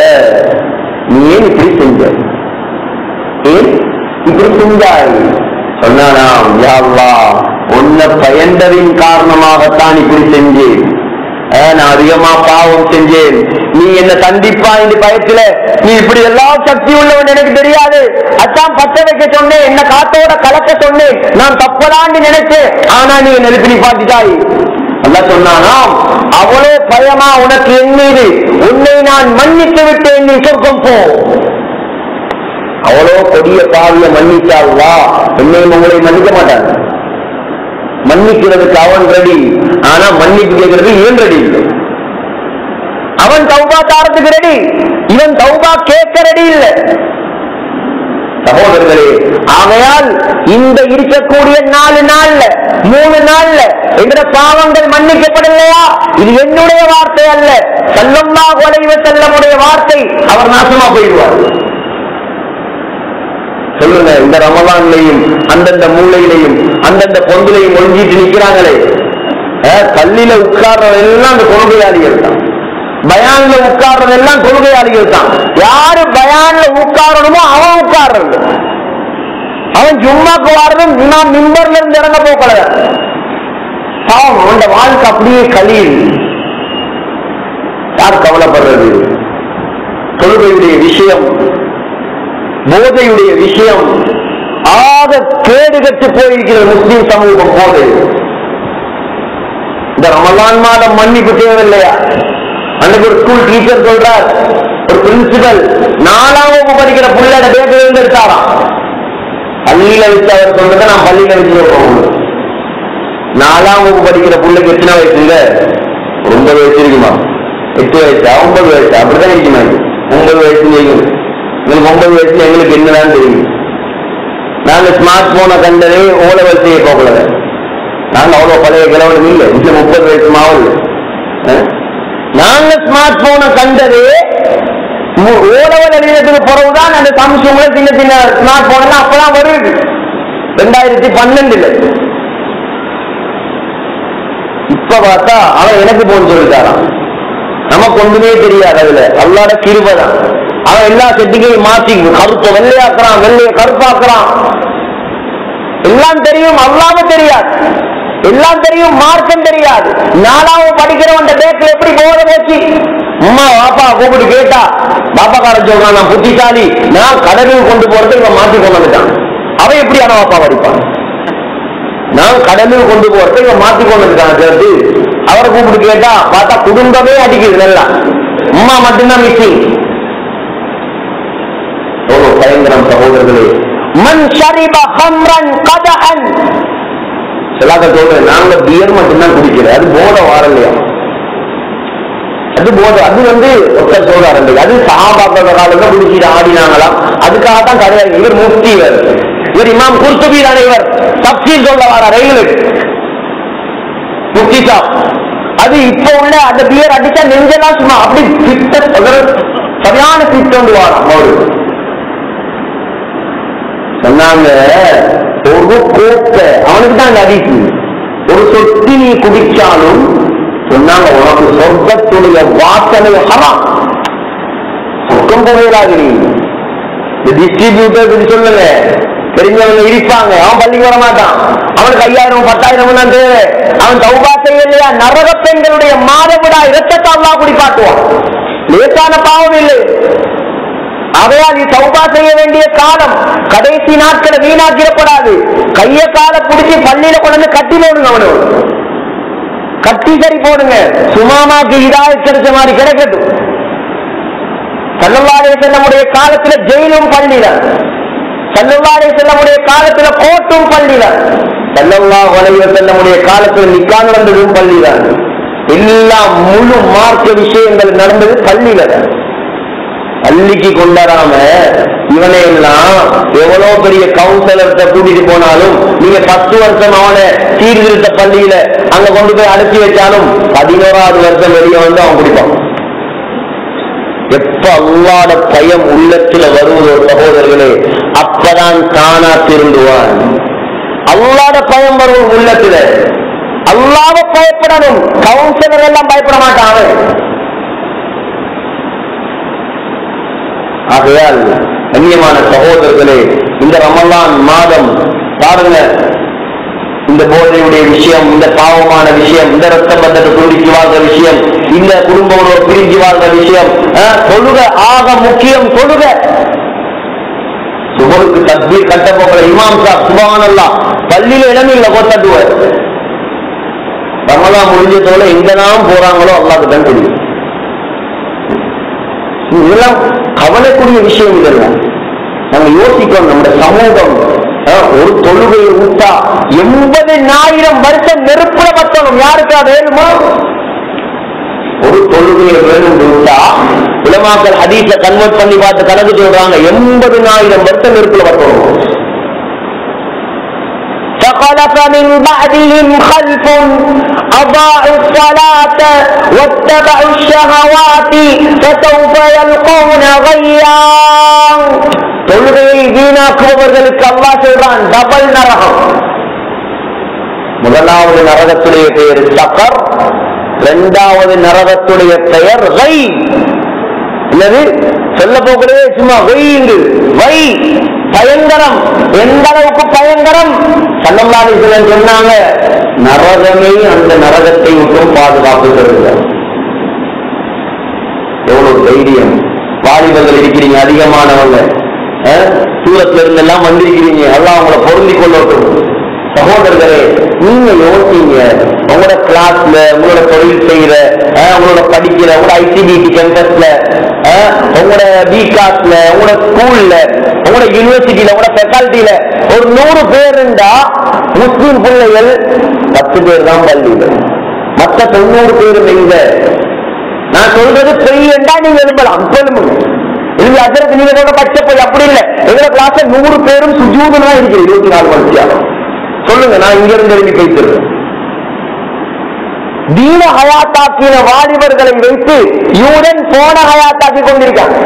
நீ ஏன் இப்படி செஞ்ச, ஏன் இப்படி செஞ்சாய்? சொன்னானாம், யா அல்லாஹ், உன்னை பயந்ததின் காரணமாகத்தான் இப்படி செஞ்சேன். நான் அதிகமா பாவம் செஞ்சேன், நீ என்ன சந்திப்பா இந்த பயத்துல, நீ இப்படி எல்லா சக்தி உள்ளவன் எனக்கு தெரியாது, அதான் பத்த வைக்க சொன்னேன், என்ன காத்தோட கலக்க சொன்னேன், நான் தப்பலான்னு நினைச்சேன், ஆனா நீ நெருப்பி நிப்பாட்டிட்டாய். அல்லாஹ் சொன்னானாம், அவ்வளோ பயமா உனக்கு என் மீது, உன்னை நான் மன்னித்து விட்டேன், நீ சொர்க்கம் போ. அவ்வளோ கொடிய பாவிய மன்னிச்சாவா, என்னையும் உங்களை மன்னிக்க மாட்டாங்க. மன்னிக்கிறதுக்கு அவன் ரெடி, ஆனா மன்னிப்பு கேட்கறது இவன் ரெடி இல்லை. அவன் தௌபா தாரத்துக்கு ரெடி, இவன் தௌபா கேட்க ரெடி இல்லை. சகோதரர்களே, ஆகையால் இந்த இருக்கக்கூடிய 4 நாள்ல 3 நாள்ல என்ற பாவங்கள் மன்னிக்கப்படலையா, இது என்னுடைய வார்த்தை அல்ல, ஸல்லல்லாஹு அலைஹி வஸல்லமுடைய வார்த்தை. அவர் நாசமா போயிடுவார். சொல்லுங்க, இந்த ரமலான்லையும் அந்தந்த மூலையிலையும் அந்தந்த பொந்திலையும் ஒழிஞ்சிட்டு நிக்கிறாங்களே, பள்ளியில உட்கார்றதெல்லாம் அந்த கொள்கையாளிகள் தான், பயான்ல உட்கார்றதெல்லாம் கொள்கையாளிகள் தான். யாரு பயான்ல உட்காரணுமோ அவன் உட்கார்றது, அவன் ஜும்மாக்கு வாரதும் நான் மிம்பர்ல இருந்து இறங்க போக்கல. பாவம், அவன் வாழ்க்கை அப்படியே கலியில். யார் கவலைப்படுறது? கொள்கையுடைய விஷயம், போதையுடைய விஷயம் ஆக கேடு கட்டு போயிருக்கிற முஸ்லிம் சமூகம் போது இந்த ரமலான் மாதம் மன்னிப்பு தேவையில்லையா? அன்னைக்கு ஒரு ஸ்கூல் டீச்சர் சொல்றார், ஒரு பிரின்சிபல் 4ஆம் வகுப்பு படிக்கிற பிள்ளையோட பேப்பர் இருந்து எடுத்தாராம். பள்ளியில வச்சு அவர் சொல்றத நான் பள்ளியில வச்சு 4ஆம் வகுப்பு படிக்கிற பிள்ளைக்கு எத்தனை வயசு இல்ல? 9 வயசு இருக்குமா? 8 வயசா 9 வயசா? அப்படிதான் இருக்குமா? 9 வயசு எங்களுக்கு 9 வயசுல எங்களுக்கு என்னதான் தெரியும். நாங்க ஸ்மார்ட் போனை கண்டதே ஓலவல் செய்ய போகல. நாங்க அவ்வளவு பழைய கிழவனும் இல்லை, 30 வயசு மாவல். நாங்க ஸ்மார்ட் போனை கண்டதே ஓலவல் எழுதினதுக்கு பிறகுதான் அந்த சாம்சங்ல சின்ன சின்ன ஸ்மார்ட் போன் எல்லாம் அப்பதான் வருது. 2012 இப்ப பார்த்தா அவன் எனக்கு போன் சொல்லிட்டாரான். நமக்கு ஒன்றுமே தெரியாது. அதுல அல்லாஹ்வுடைய கிருபை தான். அவன் எல்லா செட்டிங்கையும் மாத்தி கருப்ப வெள்ளையாக்குறான், வெள்ளைய கருப்பாக்குறான். எல்லாம் தெரியும், அல்லாஹ்வுக்கு தெரியாது. எல்லாம் தெரியும், மார்க்கம் தெரியாது. 4வது படிக்கிறவன் பேக்ல எப்படி போத போச்சு. அம்மா பாப்பா கூப்பிட்டு கேட்டா பாப்பாக்காரன் சொல்றான், நான் புத்திசாலி, நான் கடலுக்கு கொண்டு போறது இவன் மாத்தி கொண்டு வந்துட்டான். அவன் எப்படியான பாப்பா படிப்பான்? நான் கடலுக்கு கொண்டு போறது இவன் மாத்தி கொண்டு வந்துட்டான் சேர்த்து. அவரை கூப்பிட்டு கேட்டா பார்த்தா குடும்பமே அடிக்குது. நல்லா அம்மா மட்டும்தான் மிஸ்ஸிங். பயங்கரம் சகோதரர்களே. மன் ஷரிப ஹம்ரன் கதஅன், எல்லாத்த சொல்றேன், நாங்க பியர் மட்டும்தான் குடிக்கிறோம். அது போத வாரலையா? அது போத. அது ஒருத்தர் சொல்றாரு, அது சஹாபாக்கள் காலத்துல குடிச்சிட்டு ஆடினாங்களாம். அதுக்காகத்தான் கிடையாது. இவர் முஃப்தி, இவர் இமாம் குர்துபி இவர் தப்சீர் சொல்ல வர ரயில்வே முஃப்தி சாப். அது இப்ப உள்ள அந்த பியர் அடிச்சா நெஞ்செல்லாம் சும்மா அப்படி சரியான ஃபிட் வந்து வாரம். அவரு சொன்னாங்க, ஒரு கோப்பை அவனுக்கு தான் அடிக்கு, ஒரு சொட்டி நீ குடிச்சாலும் சொன்னாங்க உனக்கு சொர்க்கத்துடைய வாசனை ஹராம், சொர்க்கம் போகிறாது. நீ டிஸ்ட்ரிபியூட்டர் சொல்லுங்க, தெரிஞ்சவங்க இருப்பாங்க. அவன் பள்ளிக்கு வர மாட்டான், அவனுக்கு 5000 10,000 தான் தேவை. அவன் தௌபா செய்யலையா, நரக பெண்களுடைய மாதவிடா இரத்தத்தை அல்லாஹ் குடிப்பாட்டுவான். லேசான பாவம் இல்லை. அவையால் நீ தௌபா செய்ய வேண்டிய காலம், கடைசி நாட்களை வீணாக்கிடப்படாது. கைய கால பிடிச்சி பள்ளியில கொண்டு கட்டி போடுங்க, அவனு கட்டி சரி போடுங்க. சுமாமாக்கு ஹிதாயத் கிடைச்ச மாதிரி கிடைக்கட்டும். ஸல்லல்லாஹு அலைஹி வஸல்லம் காலத்துல ஜெயிலும் பள்ளியில, ஸல்லல்லாஹு அலைஹி வஸல்லம் காலத்துல கோட்டும் பள்ளியில, ஸல்லல்லாஹு அலைஹி வஸல்லம் காலத்துல நிக்காஹ் நடந்ததும் பள்ளியில. எல்லா முழு மார்க்க விஷயங்கள் நடந்தது பள்ளியில. பள்ளிக்கு கொண்டாடாம இவனை எல்லாம் எவ்வளவு பெரிய கவுன்சிலர்கிட்ட கூட்டிட்டு போனாலும், நீங்க 10 வருஷம் அவனை சீர்திருத்த பள்ளியில அங்க கொண்டு போய் அடைச்சி வச்சாலும் 11வது வருஷம் வெளியே வந்து அவன் குடிப்பான். எப்ப அல்லாஹ்வுடைய பயம் உள்ளத்துல வருவதோ சகோதரர்களே, அப்பதான் தானா திருந்துவான். அல்லாஹ்வுடைய பயம் வரும் உள்ளத்துல. அல்லாஹ்வை பயப்படணும். கவுன்சிலர் எல்லாம் பயப்பட மாட்டான். ஆகையால் கண்ணியமான சகோதரர்களே, இந்த ரமலான் மாதம் பாருங்க, இந்த போதையுடைய விஷயம், இந்த பாவமான விஷயம், இந்த ரத்த பந்தத்தை துண்டிச்சு வாழ்ற விஷயம், இந்த குடும்பங்களோட பிரிஞ்சு வாழ்ற விஷயம், தொழுக ஆக முக்கியம். தொழுக சுபருக்கு தக்பீர் கட்ட போகிற இமாம் சாப் சுப்ஹானல்லாஹ் பள்ளியில இடமில்லை கொத்தட்டுவார். ரமலான் முடிஞ்சதோட எங்கதான் போறாங்களோ அல்லாஹ்வுக்கு தான் தெரியும். இதெல்லாம் கவலைக்கூடிய விஷயம். இதெல்லாம் நம்ம யோசிக்கணும். நம்முடைய சமூகம் ஒரு தொழுகையை விட்டா 80,000 வருஷம் நெருப்புல பத்தணும். யாருக்கு அது வேணுமோ? ஒரு தொழுகையை வேணும் விட்டா உலமாக்கள் ஹதீஸ கன்வெர்ட் பண்ணி பார்த்து கணக்கு சொல்றாங்க, 80,000 வருஷம் நெருப்புல பத்தணும். فخلف من بعدهم خلف أضاعوا الصلاة واتبعوا الشهوات فسوف يلقون غيا. தொழுகையை வீணாக்குபவர்களுக்கு அல்லாஹ் சொல்றான் டபுள் நரகம். முதலாவது நரகத்துடைய பெயர் சக்கர், 2வது நரகத்துடைய பெயர் வை. என்னது சொல்ல போகிறதே சும்மா வைங்கு வை, பயங்கரம். எந்த அளவுக்கு பயங்கரம்? ஸல்லல்லாஹு அலைஹி வஸல்லம் சொன்னாங்க, நரகமே அந்த நரகத்தை விட்டும் பாதுகாப்பு தருகிறார். எவ்வளவு தைரியம்! வாலிபர்கள் இருக்கிறீங்க, அதிகமானவங்க சூரத்துல இருந்து எல்லாம் வந்திருக்கிறீங்க, எல்லாம் அவங்களை பொருந்தி கொள்ளட்டும். சகோதரர்களே, நீங்க யோசிங்க, உங்களோட கிளாஸ்ல, உங்களோட தொழில் செய்யற, உங்களோட படிக்கிற, உங்களோட ஐசிபிடி கேம்பஸ்ல, உங்களோட பிகாஸ்ல, உங்களோட ஸ்கூல்ல, உங்களோட யூனிவர்சிட்டியில, உங்களோட ஃபேக்கல்டியில ஒரு 100 பேர் இருந்தா முஸ்லிம் பிள்ளைகள் 10 பேர் தான் பள்ளியில, மற்ற 90 பேர் எங்க? நான் சொல்றது பொய் என்றா நீங்க எழுப்பலாம், சொல்லுங்க. இது அதற்கு நீங்க சொல்ற பச்சை போய் அப்படி இல்லை. எங்களை கிளாஸ்ல 100 பேரும் சுஜூதனா இருக்கு 24 மணித்தியாலம். சொல்லுங்க, நான் இங்க இருந்து எழுதி வைத்திருக்கேன். தீன ஹயாத்தாக்கின வாலிபர்களை வைத்து யூதன் போன ஹயாத்தாக்கி கொண்டிருக்காங்க.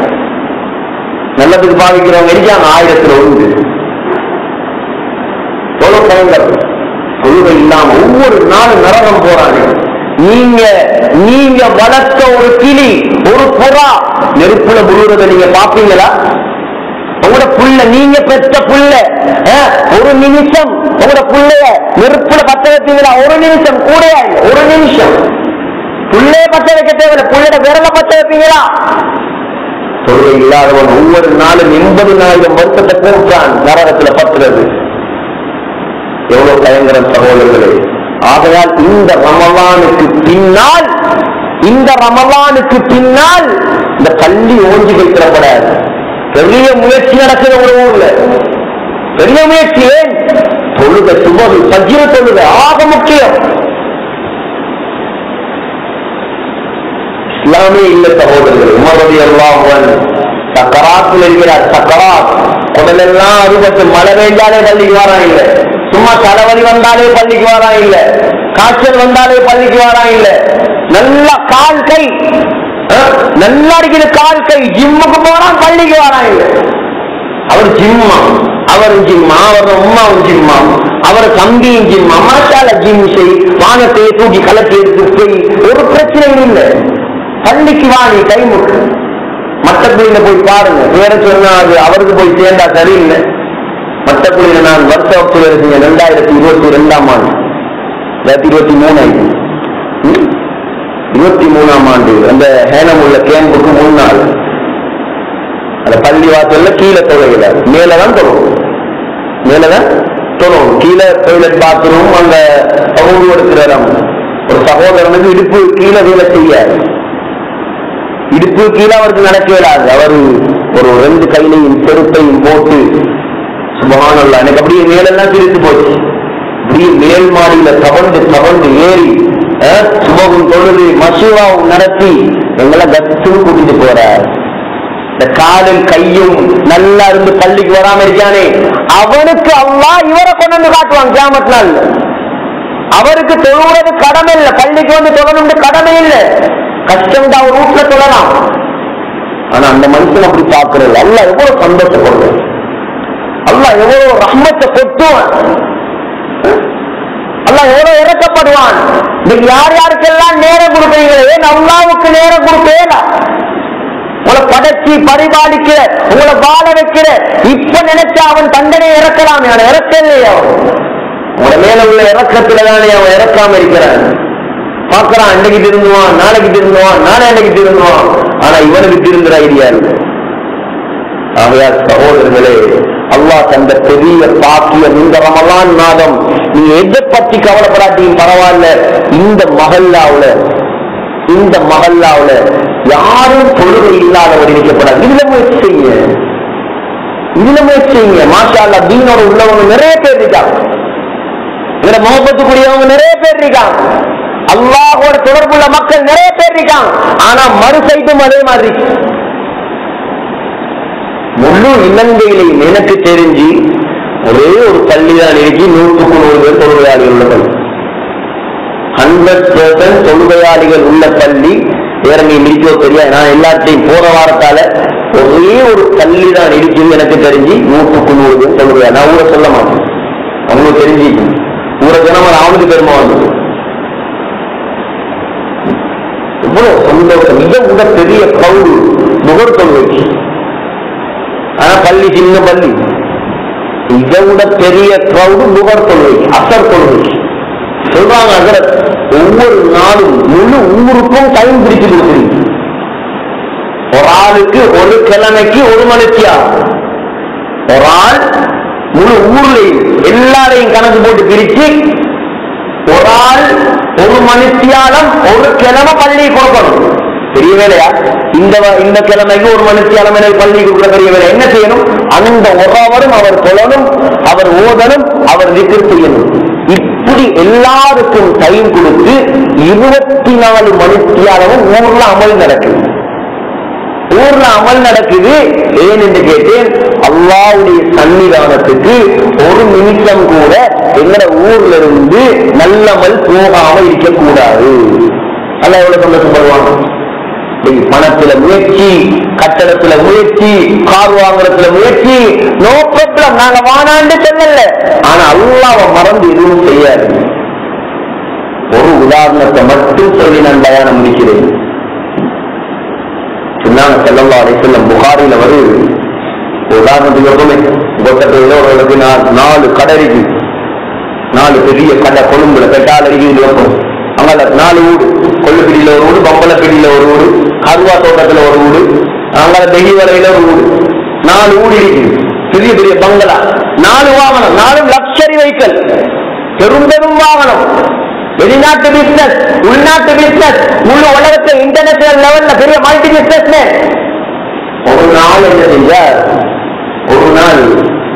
நல்லதுக்கு பாவிக்கிறவங்க இருக்காங்க 1000 எவ்வளவு பயங்கரம். தொழுகை இல்லாம ஒவ்வொரு நாளும் நரகம் போறாங்க. நீங்க வளர்த்த ஒரு கிளி, ஒரு புறா நெருப்புல முழுவதை நீங்க பாப்பீங்களா? உங்களோட புள்ள, நீங்க பெற்ற புள்ள ஒரு நிமிஷம் உங்களோட புள்ளைய நெருப்புல பத்த வைப்பீங்களா? ஒரு நிமிஷம் கூடயா இல்லை, ஒரு நிமிஷம் புள்ளைய பத்த வைக்க தேவையில்லை, புள்ளைய விரல பத்த வைப்பீங்களா? தொழுகை இல்லாதவன் ஒவ்வொரு நாளும் 80,000 வருஷத்தை போட்டான் நரகத்துல பத்துறது. எவ்வளவு பயங்கரம் சகோதரர்களே. ஆகையால் இந்த ரமலானுக்கு பின்னால் இந்த பள்ளி ஓஞ்சி வைக்கப்படாது. பெரிய முயற்சி நடக்கிற ஒரு ஊர்ல, பெரிய முயற்சி. ஏன்? தொழுகை, சுபகு சஜ்ஜிர தொழுகை ஆக முக்கியம். இஸ்லாமே இல்லை சகோதரர்கள். உமர் ரலியல்லாஹு அன்ஹு சக்கராத்தில் இருக்கிறார். சக்கராத் குடலெல்லாம் அறுபட்டு மழை பெய்தாலே பள்ளிக்கு வாரா இல்லை, சும்மா தலைவலி வந்தாலே பள்ளிக்கு வாரா இல்லை, காய்ச்சல் வந்தாலே பள்ளிக்கு வாரா இல்லை. நல்ல கால் கை நல்லா இருக்கிற கால் கை, ஜிம்முக்கு போனா பள்ளிக்கு வாரா இல்லை. அவர் ஜிம்மா, அவரும் ஜிம்மா, அவர் உமாவும் ஜிம்மா, அவர் தம்பியும் ஜிம்மா. மாட்டால ஜிம் செய், வானத்தை தூக்கி கலத்தி எடுத்து செய், ஒரு பிரச்சனையும் இல்லை. பள்ளிக்கு வாணி டைமுக்கு. மட்டக்குழியில போய் பாருங்க, வேற சொன்னா அது அவருக்கு போய் சேர்ந்தா சரியில்லை. மட்டக்குழியில நான் வருஷ வகுப்பு செஞ்சேன் 2022ஆம் ஆண்டு, 2023ஆம் ஆண்டு அந்த ஹேனம் உள்ள கேம்புக்கு முன்னால் அந்த பள்ளி வாசல்ல கீழே தொலைல, மேலதான் தொழும், மேலதான் தொழும். கீழே டாய்லெட் பாத்ரூம், அந்த பகுதி எடுக்கிற இடம். ஒரு சகோதரனுக்கு இடுப்பு கீழே வேலை செய்ய, இடுப்பு கீழே அவருக்கு நடக்க இயலாது. அவர் ஒரு 2 கையிலையும் செருப்பையும் போட்டு சுபஹானல்லாஹ், எனக்கு அப்படியே மேலெல்லாம் பிரித்து போச்சு. அப்படியே மேல் மாடியில தவண்டு ஏறி சுபகும் தொழுது மசூராவும் நடத்தி எங்களை கத்தும் கூட்டிட்டு போறார். இந்த காலில் கையும் நல்லா இருந்து பள்ளிக்கு வராம இருக்கானே, அவனுக்கு அல்லாஹ் இவரை கொண்டு வந்து காட்டுவான் கியாமத் நாள். அவருக்கு தொழுவது கடமை இல்லை, பள்ளிக்கு வந்து தொழணும் கடமை இல்லை. கஷ்டம் தான், அவர் வீட்டுல தொழலாம். ஆனா அந்த மனுஷன் அப்படி பார்க்கறது. அல்லாஹ் எவ்வளவு சந்தோஷப்படுவான், அல்லாஹ் எவ்வளவு ரஹ்மத்தை கொட்டுவான், அல்லாஹ் எவ்வளவு இறக்கப்படுவான். நீங்க யார் யாருக்கெல்லாம் நேரம் கொடுப்பீங்களே, ஏன் அல்லாஹ்வுக்கு நேரம் கொடுப்பேன்? உங்களை படைச்சி பரிபாலிக்கிற, உங்களை வாழ வைக்கிற, இப்ப நினைச்சா அவன் தண்டனை இறக்கலாமே, அவன் இறக்க இல்லையா? உங்களை மேல உள்ள இறக்கத்துலதானே அவன் இறக்காம இருக்கிறான். பார்க்கிறான், அன்னைக்கு திருந்துவான், நாளைக்கு திருந்துவான், நாளை அன்னைக்கு திருந்துவான். ஆனா இவனுக்கு திருந்துற ஐடியா இல்லை. ஆகையால் சகோதரர்களே, அல்லாஹ் தந்த பெரிய பாக்கியம் இந்த ரமலான் மாதம். நீங்க எதை பத்தி கவலைப்படாட்டியும் பரவாயில்ல, இந்த மஹல்லாவுல யாரும் தொழுகை இல்லாதவர் இருக்கப்படாது. இதுல முயற்சி செய்யுங்க. மாஷா அல்லாஹ், தீனோட உள்ளவங்க நிறைய பேர் இருக்காங்க, இதுல முகப்பத்துக்குரியவங்க நிறைய பேர் இருக்காங்க, அல்லாஹோட தொடர்புள்ள மக்கள் நிறைய பேர் இருக்காங்க. ஆனா மறு சைடும் அதே மாதிரி. முழு இலங்கையிலையும் எனக்கு தெரிஞ்சு ஒரே ஒரு பள்ளிதான் இருக்கு 100 பேர் தொழுகையாளிகள் உள்ள பள்ளி. 100% தொழுகையாளிகள் உள்ள பள்ளி வேற நீ இருக்கோ தெரியாது. நான் எல்லாத்தையும் போற வாரத்தால ஒரே ஒரு பள்ளிதான் இருக்குன்னு எனக்கு தெரிஞ்சு 100 பேர் தொழுகையாளி. நான் ஊரை சொல்ல மாட்டேன், அவங்களுக்கு தெரிஞ்சு ஊரை ஜனம் அவனுக்கு பெருமை வந்தது. எவ்வளவு சந்தோஷம். இதை விட பெரிய கவுடு நுகர் தொழுகைக்கு. ஆனா பள்ளி சின்ன பள்ளி, இதை விட பெரிய கிரௌடு நுகர் தொழுகை, அசர் தொழுகை. சொல்றாங்க அசரத் ஒவ்வொரு நாளும் முழு ஊருக்கும் டைம் பிடிச்சு கொடுக்குறீங்க. ஒரு ஆளுக்கு ஒரு கிழமைக்கு 1 மணித்தியாலம். ஒரு ஆள் முழு ஊர்லையும் எல்லாரையும் கணக்கு போட்டு பிரிச்சு ஒரு ஆள் 1 மணித்தியாலம் ஒரு கிழமை பள்ளி கொடுக்கணும். பெரிய வேலையா? இந்த கிழமைக்கு 1 மணித்தியாலம் பள்ளி கொடுக்குற பெரிய வேலை. என்ன செய்யணும்? அந்த ஒருவரும் அவர் சொல்லணும், அவர் ஓதணும், அவர் திக்ர் செய்யணும். இப்படி எல்லாருக்கும் டைம் கொடுத்து 24 மணித்தியாலமும் ஊர்ல அமல் நடக்குது. ஊர்ல அமல் நடக்குது. ஏன் என்று கேட்டேன், அல்லாஹ்வுடைய சன்னிதானத்துக்கு ஒரு நிமிஷம் கூட எங்கட ஊர்ல இருந்து நல்லமல் போகாம இருக்கக்கூடாது. அல்ல எவ்வளவு சந்தோஷப்படுவாங்க. பணத்துல முயற்சி, கட்டடத்துல முயற்சி, கார் வாங்குறதுல முயற்சி, நோ ப்ராப்ளம், நாங்க வானாண்டு சொல்லல. ஆனா அல்லாஹ்வை மறந்து எதுவும் செய்யாது. ஒரு உதாரணத்தை மட்டும் சொல்லி நான் பயானம் முடிக்கிறேன். சொன்னாங்க ஸல்லல்லாஹு அலைஹி வஸல்லம், புகாரில வருது. உதாரணத்துக்கு எப்பவுமே கொட்டத்தையில ஒரு 4 கடை இருக்கு. 4 பெரிய கடை, கொழும்புல பெட்டால் அருகில் இருக்கும். அங்கால 4 வீடு, கொள்ளுப்பிடியில ஒரு வீடு, பம்பளப்பிடியில ஒரு வீடு, கருவா தோட்டத்துல ஒரு வீடு, அங்கால தெஹி வரையில ஒரு வீடு. 4 வீடு இருக்கு, பெரிய பெரிய பங்களா, 4 வாகனம், 4 லக்ஸரி வெஹிக்கிள், பெரும் பெரும் வாகனம். வெளிநாட்டு பிசினஸ், உள்நாட்டு பிசினஸ், முழு உலகத்தில் இன்டர்நேஷனல் லெவல்ல பெரிய மல்டி பிசினஸ். ஒரு நாள் என்ன செஞ்சார், ஒரு நாள்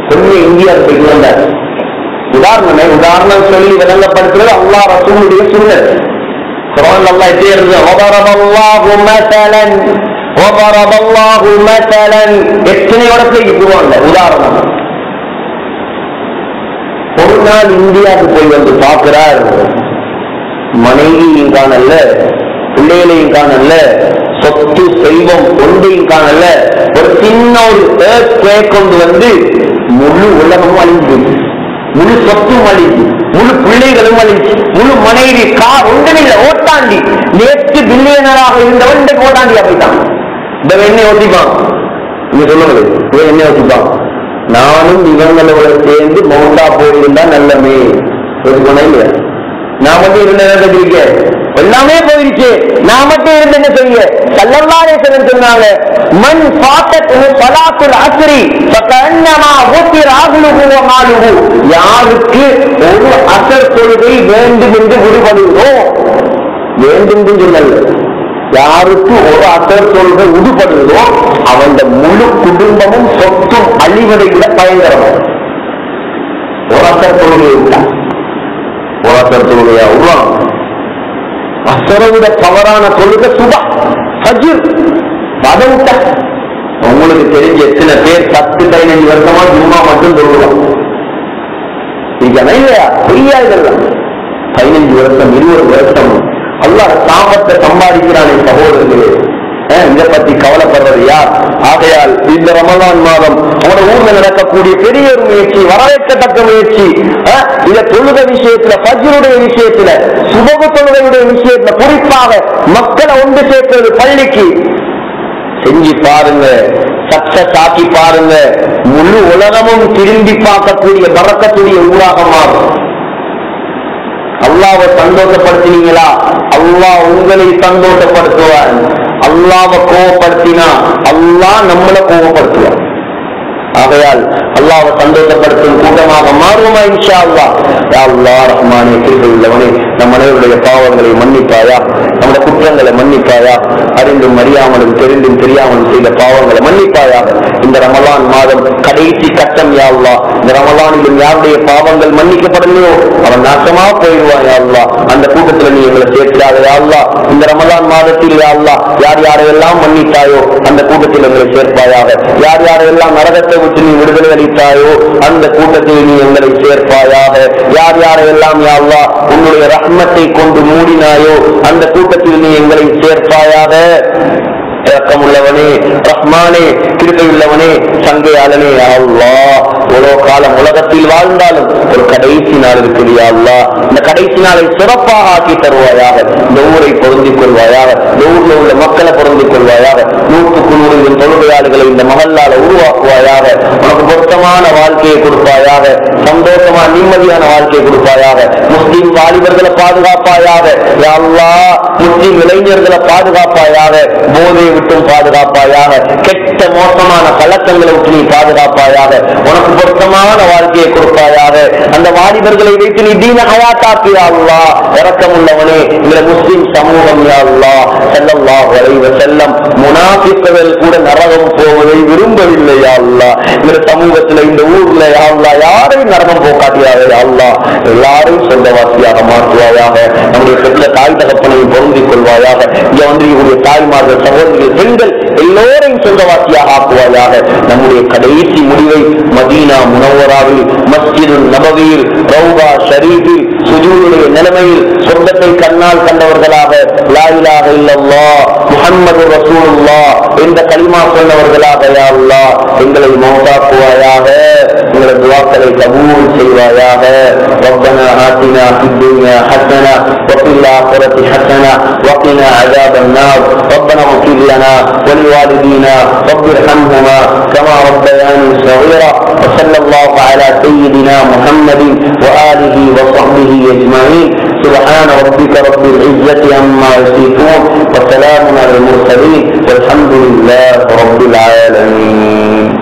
கொஞ்சம் இந்தியாவுக்கு போயிட்டு வந்தார். உதாரணம் சொல்லி விளங்கப்படுத்துறது அல்லாஹ் ரசூலுடைய சுன்னத். குர்ஆன்ல அல்லாஹ் இப்படி இருக்கு, வதரபல்லாஹு மஸலன் வதரபல்லாஹு மஸலன். எத்தனை இடத்துல குர்ஆன்ல உதாரணம். ஒரு நாள் இந்தியாவுக்கு போய் வந்து பார்க்கிறார், மனைவியும் காணல, பிள்ளைகளையும் காணல, சொத்து செல்வம் ஒன்றையும் காணல. ஒரு சின்ன ஒரு கொண்டு வந்து முழு உலகமும் அழிஞ்சு, முழு சொத்தும் அழிஞ்சு, முழு பிள்ளைகளும் அழிஞ்சு, முழு மனைவி கார் ஒன்றுமில்லை, ஓட்டாண்டி. நேற்று பில்லியனராக இருந்தவன் இன்றைக்கு ஓட்டாண்டி அப்படித்தான். இந்த என்ன யோசிப்பான், நீங்க சொல்லுங்க, என்ன யோசிப்பான், நானும் இவங்களோட சேர்ந்து மௌண்டா போயிருந்தா நல்லமே யோசிப்போனா இல்லையா? நான் மட்டும் இருந்த எல்லாமே போயிருச்சு, நான் மட்டும் இருந்து என்ன செய்ய? ஸல்லல்லாஹு அலைஹி வஸல்லம் சொன்னாங்க, மன் ஃபாத்தத் ஸலாத்துல் அஸ்ரி ஃபகன்னமா உத்திர அஹ்லுஹு வ மாலுஹு. யாருக்கு ஒரு அஸர் தொழுகை வேண்டும் என்று விடுபடுதோ, வேண்டும் என்று சொல்லல, யாருக்கு ஒரு அஸர் தொழுகை விடுபடுதோ அவன் முழு குடும்பமும் சொத்தும் அழிவதை விட பயங்கரமாக. ஒரு அஸர் தொழுகை விட்டா, ஒரு அஸர் தொழுகையா உருவாங்க. அசரவிட பவரான தொழுகை சுபா, ஃபஜ்ர். அதை விட்டா உங்களுக்கு தெரிஞ்ச எத்தனை பேர் 10-15 வருஷமா ஜும்மா மட்டும் தொழுவாங்க இல்லையா? பொய்யா இதெல்லாம் 15 வருஷம் 20 வருஷம் அல்லாஹ் சாபத்தை சம்பாதிக்கிறானே சகோதரர்களே. இதை பத்தி கவலைப்படுறது யார்? ஆகையால் இந்த ரமலான் மாதம் அவனோட ஊர்ல நடக்கக்கூடிய பெரிய ஒரு முயற்சி, வரவேற்கத்தக்க முயற்சி. இந்த தொழுகை விஷயத்துல, ஃபஜ்ருடைய விஷயத்துல, சுபகு தொழுகையுடைய விஷயத்துல, குறிப்பாக மக்களை ஒன்று சேர்க்கிறது பள்ளிக்கு செஞ்சு பாருங்க, சக்சஸ் ஆக்கி பாருங்க. முழு உலகமும் திரும்பி பார்க்கக்கூடிய பரக்கக்கூடிய ஊராக மாறும். அல்லாஹ்வை சந்தோஷப்படுத்தினீங்களா, அல்லாஹ் உங்களை சந்தோஷப்படுத்துவார். அல்லாஹ்வை கோபப்படுத்தினா அல்லாஹ் நம்மளை கோபப்படுத்துவார். ஆகையால் அல்லாஹ்வை சந்தோஷப்படுத்தும் கூட்டமாக மாறுமா இன்ஷா அல்லாஹ். யா அல்லாஹ் ரஹ்மானே, கிருபை உள்ளவனே, நம் அனைவருடைய பாவங்களை மன்னிப்பாயா, நம்முடைய குற்றங்களை மன்னிப்பாயா, அறிந்தும் அறியாமலும் தெரிந்தும் தெரியாமலும் செய்த பாவங்களை மன்னிப்பாயா. இந்த ரமலான் மாதம் கடைசி கட்டம் யா அல்லாஹ். இந்த ரமலானிலும் யாருடைய பாவங்கள் மன்னிக்கப்படலையோ அவன் நாசமா போயிடுவான் யா அல்லாஹ். அந்த கூட்டத்தில் நீ எங்களை சேர்க்கிறாக யா அல்லாஹ். இந்த ரமலான் மாதத்தில் யா அல்லாஹ் யார் யாரையெல்லாம் மன்னித்தாயோ அந்த கூட்டத்தில் எங்களை சேர்ப்பாயாக. யார் யாரையெல்லாம் நரகத்தை விட்டு நீ விடுதலை அளித்தாயோ அந்த கூட்டத்தில் நீ எங்களை சேர்ப்பாயாக. யார் யாரையெல்லாம் யா அல்லாஹ் உன்னுடைய ரஹ்மத்தை கொண்டு மூடினாயோ அந்த கூட்டத்தில் நீ எங்களை சேர்ப்பாயாக. இரக்கமுள்ளவனே, ரஹ்மானே, கிருபையுள்ளவனே, சங்கையாளனே யா அல்லாஹ். எவ்வளவு காலம் உலகத்தில் வாழ்ந்தாலும் ஒரு கடைசி நாள் இருக்குது யா அல்லாஹ். இந்த கடைசி நாளை சிறப்பாக ஆக்கி தருவாயாக. இந்த ஊரை பொருந்திக் கொள்வாயாக, இந்த ஊர்ல உள்ள மக்களை பொருந்திக் கொள்வாயாக. 100க்கு 100 தொழுகையாளிகளை இந்த மகல்லால உருவாக்குவாயாக. உனக்கு பொருத்தமான வாழ்க்கையை கொடுப்பாயாக, சந்தோஷமா நிம்மதியான வாழ்க்கையை கொடுப்பாயாக. முஸ்லிம் வாலிபர்களை பாதுகாப்பாயாக யா அல்லாஹ். முஸ்லிம் இளைஞர்களை பாதுகாப்பாயாக. போதை விட்டும் பாதுகாப்பாயாக. கெட்ட மோசமான பழக்கங்களை விட்டு நீ பாதுகாப்பாயாக. உனக்கு பொருத்தமான வாழ்க்கையை கொடுப்பாயாக. அந்த வாலிபர்களை வைத்து நீ தீன ஹயாத்தாக்கு யா அல்லாஹ். இரக்கமுள்ளவனே, இந்த முஸ்லிம் சமூகம் யா அல்லாஹ் ஸல்லல்லாஹு அலைஹி வஸல்லம் முனாஃபிக்குகள் கூட நரகம் போவதை விரும்பவில்லை யா அல்லாஹ். இந்த சமூகத்துல, இந்த ஊர்ல யா அல்லாஹ் யாரையும் நரகம் போக்காட்டியாக யா அல்லாஹ். எல்லாரும் சொந்தவாசியாக மாற்றுவாயாக. நம்முடைய பெற்ற தாய் தகப்பனையும் பொருந்திக் கொள்வாயாக. இங்க வந்து இவருடைய தாய்மார்கள், சகோதரிகள், பெண்கள் எல்லோரையும் சொந்தவாசியாக ஆக்குவாயாக. நம்முடைய கடைசி முடிவை மதீனா முனவராவில், மஸ்ஜிதுல் நபவியில், ரௌபா ஷரீஃபில் சுஜூதுடைய நிலைமையில் சொர்க்கத்தை கண்ணால் கண்டவர்களாக, லா இலாஹ இல்லல்லாஹ் முஹம்மது ரசூலுல்லாஹ் என்ற கலிமா சொன்னவர்களாக யா அல்லாஹ் எங்களை மௌத்தாக்குவாயாக. எங்களது துஆக்களை கபூல் செய்வாயாக. ரப்பனா ஆத்தினா ஃபித் துன்யா ஹஸனா வ ஃபில் ஆখিরাতি ஹஸனா வ கினா அஸாபன் நார். ரப்பனா இக்ஃபிர் லனா வ லிவாலிதீனா ரப்பிர்ஹம்ஹுமா கமா ரப்பயானி ஸகீரா. வ ஸல்லல்லாஹு அலா சய்யிதினா முஹம்மதின் வ ஆலிஹி வ ஸஹ்பிஹி அஜ்மஈன். سبحان ربك رب العزة عما يصفون وسلام على المرسلين والحمد لله رب العالمين.